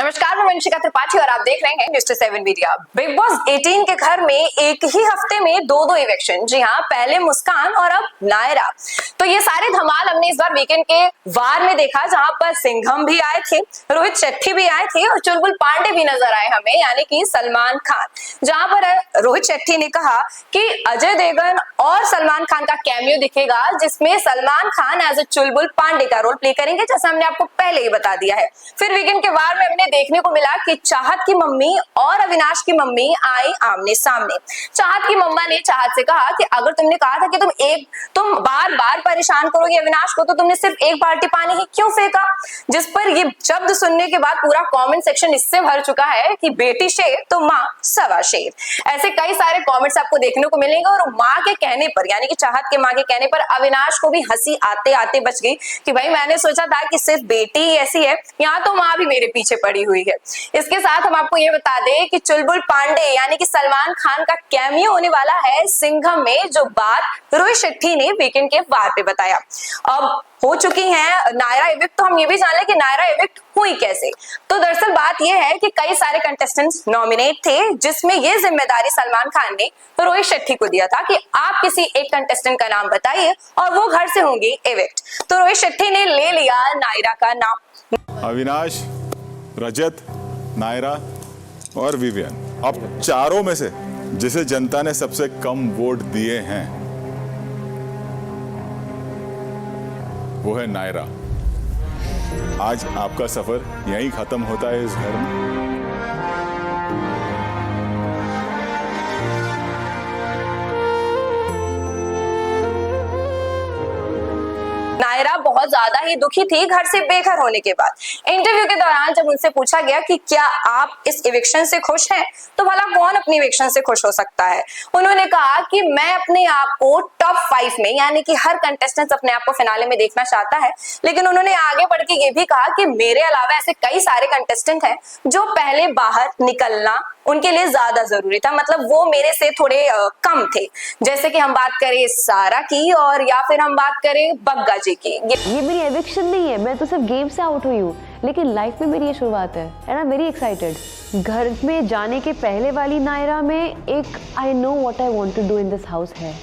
नमस्कार, मैं वंशिका त्रिपाठी और आप देख रहे हैं न्यूज़ 7 मीडिया। बिग बॉस 18 के घर में एक ही हफ्ते में दो इवेक्शन। जी हाँ, पहले मुस्कान और अब नायरा। तो ये सारे धमाल हमने इस बार वीकेंड के वार में देखा, जहां पर सिंघम भी आए थे, रोहित शेट्टी भी आए थे और चुलबुल पांडे भी नजर आए हमें, यानी कि सलमान खान। जहां पर रोहित शेट्टी ने कहा कि अजय देवगन और सलमान खान का कैमियो दिखेगा, जिसमें सलमान खान एज ए चुलबुल पांडे का रोल प्ले करेंगे, जैसा हमने आपको पहले ही बता दिया है। फिर वीकेंड के वार में हमने देखने को मिला कि चाहत की मम्मी और अविनाश की मम्मी आई आमने सामने। चाहत की मम्मा ने चाहत से कहा कि अगर तुमने कहा था कि तुम बार बार परेशान करोगे अविनाश को, तो तुमने सिर्फ एक बाल्टी पानी ही क्यों फेंका। जिस पर ये शब्द सुनने के बाद पूरा कमेंट सेक्शन इससे भर चुका है कि बेटी शेर तो माँ सवा शेर। ऐसे कई सारे कमेंट्स आपको देखने को मिलेंगे और माँ के कहने पर, यानी कि चाहत के माँ के कहने पर अविनाश को भी हंसी आते आते बच गई कि भाई मैंने सोचा था कि सिर्फ बेटी ही ऐसी है, यहाँ तो माँ भी मेरे पीछे पड़ी हुई है। इसके साथ हम आपको ये बता दें कि चुलबुल पांडे यानी कि सलमान खान का कैमियो होने वाला है सिंघम में, जो बात रोहित शेट्टी ने वीकेंड के वार पे बताया। अब हो चुकी है नायरा इविक्ट, तो हम ये भी जान लें कि नायरा इविक्ट हुई कैसे। तो दरअसल बात यह है कि कई सारे कंटेस्टेंट्स नॉमिनेट थे, जिसमें ये जिम्मेदारी सलमान खान ने रोहित शेट्टी को दिया था कि आप किसी एक कंटेस्टेंट का नाम बताइए और वो घर से होंगे इविक्ट। तो रोहित शेट्टी ने ले लिया नायरा का नाम। अविनाश, रजत, नायरा और विवियन, अब चारों में से जिसे जनता ने सबसे कम वोट दिए हैं वो है नायरा। आज आपका सफर यहीं खत्म होता है इस घर में। नायरा बहुत ज्यादा ही दुखी थी घर से बेघर होने के बाद। इंटरव्यू के दौरान जब उनसे पूछा गया कि क्या आप इस इविक्शन से खुश हैं, तो भला कौन अपनी इविक्शन से खुश हो सकता है। उन्होंने कहा कि मैं अपने आप को टॉप 5 में, यानी कि हर कंटेस्टेंट अपने आप को फिनाले में देखना चाहता है, लेकिन उन्होंने आगे बढ़ के ये भी कहा कि मेरे अलावा ऐसे कई सारे कंटेस्टेंट हैं जो पहले बाहर निकलना उनके लिए ज्यादा जरूरी था, मतलब वो मेरे से थोड़े कम थे। जैसे कि हम बात करें सारा की और या फिर हम बात करें बग्गा जी की। ये मेरी एविक्शन नहीं है, मैं तो सिर्फ गेम से आउट हुई हूँ, लेकिन लाइफ में मेरी ये शुरुआत है and I am very excited. घर में जाने के पहले वाली नायरा में एक I know what I want to do in this house है।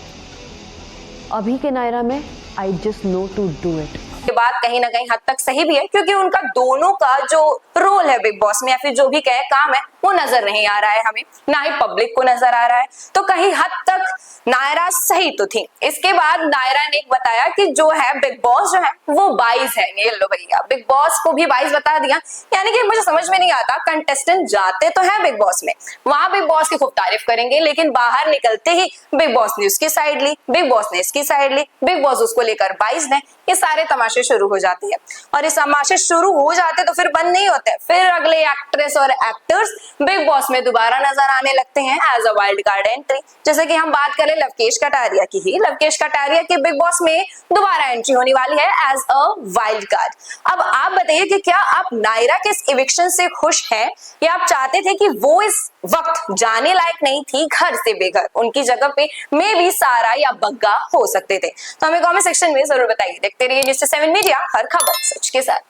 अभी के नायरा में I just know to do it. ये बात कहीं ना कहीं हद तक सही भी है, क्योंकि उनका दोनों का जो रोल है बिग बॉस में या फिर जो भी कहे काम है, वो नजर नहीं आ रहा है हमें, ना ही पब्लिक को नजर आ रहा है। तो कहीं हद तक नायरा सही तो थी। इसके बाद नायरा ने एक बताया कि जो है बिग बॉस जो है वो 22 है। ये लो भैया, बिग बॉस को भी 22 बता दिया। यानी कि मुझे समझ में नहीं आता, कंटेस्टेंट जाते तो है बिग बॉस में, वहां बिग बॉस की खूब तारीफ करेंगे, लेकिन बाहर निकलते ही बिग बॉस ने उसकी साइड ली, बिग बॉस ने इसकी साइड ली, बिग बॉस उसको लेकर 22 ने। ये सारे तमाशे शुरू हो जाते हैं और ये तमाशे शुरू हो जाते तो फिर बंद नहीं होते। फिर अगले एक्ट्रेस और एक्टर्स बिग बॉस में दोबारा नजर आने लगते हैं as a wild card entry. जैसे कि हम बात करें लवकेश कटारिया की ही, लवकेश कटारिया की बिग बॉस में दोबारा एंट्री होने वाली है एज अ वाइल्ड कार्ड। अब आप बताइए कि क्या आप नायरा के इस इविक्शन से खुश हैं, या आप चाहते थे कि वो इस वक्त जाने लायक नहीं थी घर से बेघर, उनकी जगह पे मे बी सारा या बग्गा हो सकते थे। तो हमें कमेंट सेक्शन में जरूर बताइए। देखते रहिए न्यूज़ 7 मीडिया, हर खबर सच के साथ।